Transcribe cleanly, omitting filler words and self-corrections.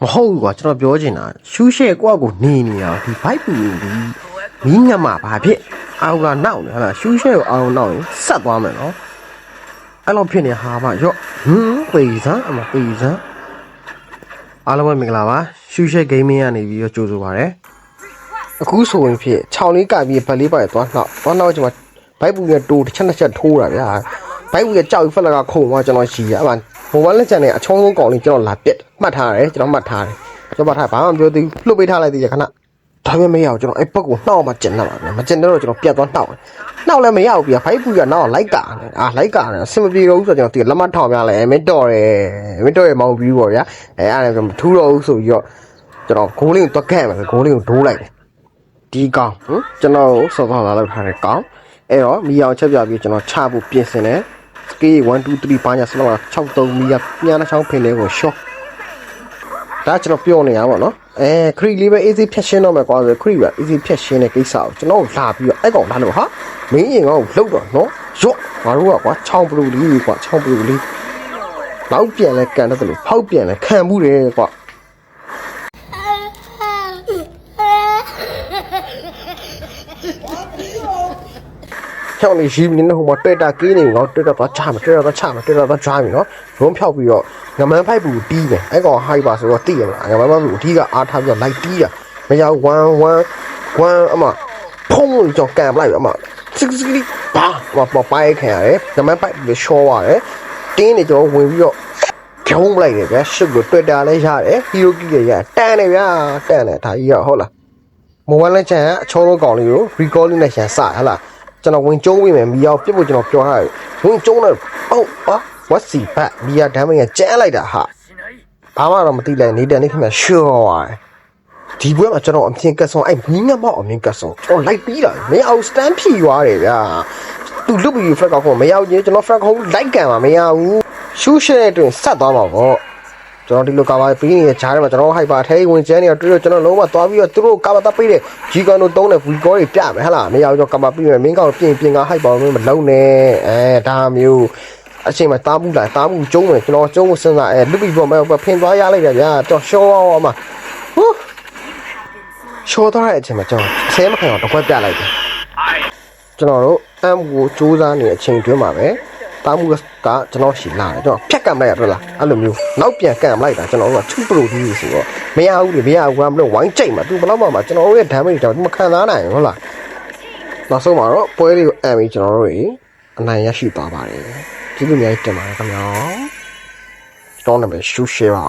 မဟုတ်ကွာကျွန်တော်ပြောချင်တာရှူးရှဲကွာကိုနေနေတာဒီဘိုက်ပူဒီမီးညမဘာဖြစ်အာကနောက်နေဟလားရှူးရှဲကိုအာနောက်ရင်ဆက်သွားမယ်နော်အဲ့လိုဖြစ်နေဟာပါရော့ပေစမ်းအမပေစမ်းအားလုံးပဲမင်္ဂလာပါရှူးရှဲဂိမ်းမင်းကနေပြီးတော့ကြိုးဆိုပါရယ်အခုဆိုရင်ဖြစ်6လေးကပြီးဗက်လေးပါသွားနောက်ကျွန်မဘိုက်ပူနဲ့တိုးတစ်ချက်ထိုးတာဗျာဘိုက်ပူရဲ့ကြောက်ဖက်လကခုံသွားကျွန်တော်ရှိရအဲ့မှာမိုဘိုင်းလက်ကျန်နဲ့အချုံးဆုံးကောင်လေးကျွန်တော်လာပစ်မှတ်ထားတယ်ကျွန်တော်မှတ်ထားတယ်ကျွန်တော်မှတ်ထားဘာမှမပြောသေးဘူးလှုပ်ပေးထားလိုက်သေးရခဏဒါပေမဲ့မရအောင်ကျွန်တော်အဲ့ဘက်ကိုနှောက်မှကျင်လာပါဗျာမကျင်တော့ကျွန်တော်ပြတ်သွားနှောက်လည်းမရဘူးဗျာဘိုက်ပူကနောက်လိုက်ကာတယ်လိုက်ကာတယ်အဆင်မပြေတော့ဘူးဆိုတော့ကျွန်တော်လက်မထောင်ပြလိုက်မင်းတော်ရဲ့မောင်ပြီးပေါ့ဗျာအဲ့ဒါထူးတော့ဘူးဆိုပြီးတော့ကျွန်တော်ဂိုးလေးကိုတွက်ခဲ့မယ်ဂိုးလေးကိုဒိုးလိုက်တယ်ဒီကောင်ကျွန်တော်စောစောလာလောက်ထားတဲ့ကောင်အဲ့တော့မီအောင်ချက်ပြပြီးကျွန်တော်ချဖို့ပြင်ဆင်တယ်စကေး1 2 3ပါညာစလုံး63မီယာညနှချောင်းဖင်လေးကိုရှော့ဒါကျွန်တော်ပြောနေရပါတော့ခရီလေးပဲ easy ဖြတ်ရှင်းတော့မယ်ကွာဆိုခရီပဲ easy ဖြတ်ရှင်းတဲ့ကိစ္စကိုကျွန်တော်လာပြီးတော့အဲ့ကောင်လာလို့ဟာမင်းရင်ကောင်လှုပ်တော့နော်ရော့ငါတို့ကကွာချောင်းပလူလေးကွာချောင်းပလူလေးနောက်ပြန်လဲကန်တယ်လို့ဖောက်ပြန်လဲခံမှုတယ်ကွာချောင်းလေးရှိနေတော့ဟိုမှာတွေ့တာကင်းနေတော့တွေ့တော့ချမယ်တွေ့တော့ချမယ်တွေ့တော့ drive နော်ရုံးဖြောက်ပြီးတော့ငမန်းဖိုက်ဘူးတီးမယ်အဲ့ကောင် high ပါဆိုတော့တီးရမလားငမန်းဖိုက်ဘူးအထီးကအားထားပြီးတော့ light တီးရမရ1အမဖုံးကြောင်ကန်လိုက်အမစစ်ဘာပိုက်ခံရတယ်ငမန်းဖိုက်ပြီးရှော့ရတယ်တင်းနေကြောဝင်ပြီးတော့ဖြုံးလိုက်တယ်ဗျာရှစ်ကိုတွေ့တာလည်းရတယ်ဟီရိုကီလည်းရတန်တယ်ဗျာတန်တယ်ဒါကြီးရဟုတ်လားမိုဘိုင်းလက်ချန်အချောလုံးကောင်လေးကို recalling နဲ့ရှန်စဟလားကျွန်တော်ဝင်ကျုံးဝင်မယ်မီအောင်ပြစ်ဖို့ကျွန်တော်ပြောထားတယ်ဝင်ကျုံးတော့what see back မီယာဒမ်းမင်းကကျန်းလိုက်တာဟာဘာမှတော့မသိလိုက်နေတန်နေခင်ဗျရှော့ရတယ်ဒီဘွဲမှာကျွန်တော်အမြင်ကတ်ဆောင်အဲ့မင်းငမောက်အမြင်ကတ်ဆောင်ကျွန်တော်လိုက်ပြီးတာမင်းအောင်စတန်ဖြီရွာတယ်ဗျာသူလွတ်ပြီး flag ကောက်မရောက်ချင်းကျွန်တော် flag ကောက်လိုက်ကန်မှာမရဘူးရှူးရှဲတဲ့အတွင်းဆက်သွားမှာပေါ့ကျွန်တော်ဒီလိုကာဘာပေးနေတဲ့ဂျားထဲမှာကျွန်တော်ဟိုက်ပါထဲဝင်ကျန်းနေတော့တွေ့တော့ကျွန်တော်လုံးဝသွားပြီးတော့သူတို့ကာဘာပေးတဲ့ဂျီကန်တို့တုံးတဲ့ဗီကောတွေပြမယ်ဟဟလားမရဘူးကျွန်တော်ကာဘာပေးမယ်မင်းကောင်ပြင်ကဟိုက်ပါမင်းမလုံးနဲ့ဒါမျိုးအချိန်မှာတားမှုကျုံးမယ်ကျွန်တော်ကျုံးစဉ်းစားလွတ်ပြီးတော့ဖင်သွားရလိုက်တယ်ဗျာကျွန်တော်ရှော့အောင်မှာရှော့သွားတဲ့အချိန်မှာကျွန်တော်ဆဲမခံအောင်တစ်ခွက်ပြလိုက်တယ်ကျွန်တော်တို့အမ်ကိုစူးစမ်းနေတဲ့အချိန်တွင်းမှာပဲတားမှုကကျွန်တော်ရှိလာတယ်ကျွန်တော်ဖြတ်ကံလိုက်ရတယ်လားအဲ့လိုမျိုးနောက်ပြန်ကံလိုက်တာကျွန်တော်တို့က2 pro ကြီးဆိုတော့မရဘူးလေမရဘူးကမလို့ဝိုင်းကြိတ်မှာသူဘယ်တော့မှကျွန်တော်တို့ရဲ့ damage တောင်မခံစားနိုင်ဘူးဟုတ်လားနောက်ဆုံးမှာတော့ပွဲလေးကိုအမ်ပြီးကျွန်တော်တို့အနိုင်ရရှိသွားပါတယ်ကျေးဇူးအများကြီးတင်ပါတယ်ခင်ဗျာတောင်းနေပဲရှူရှဲပါ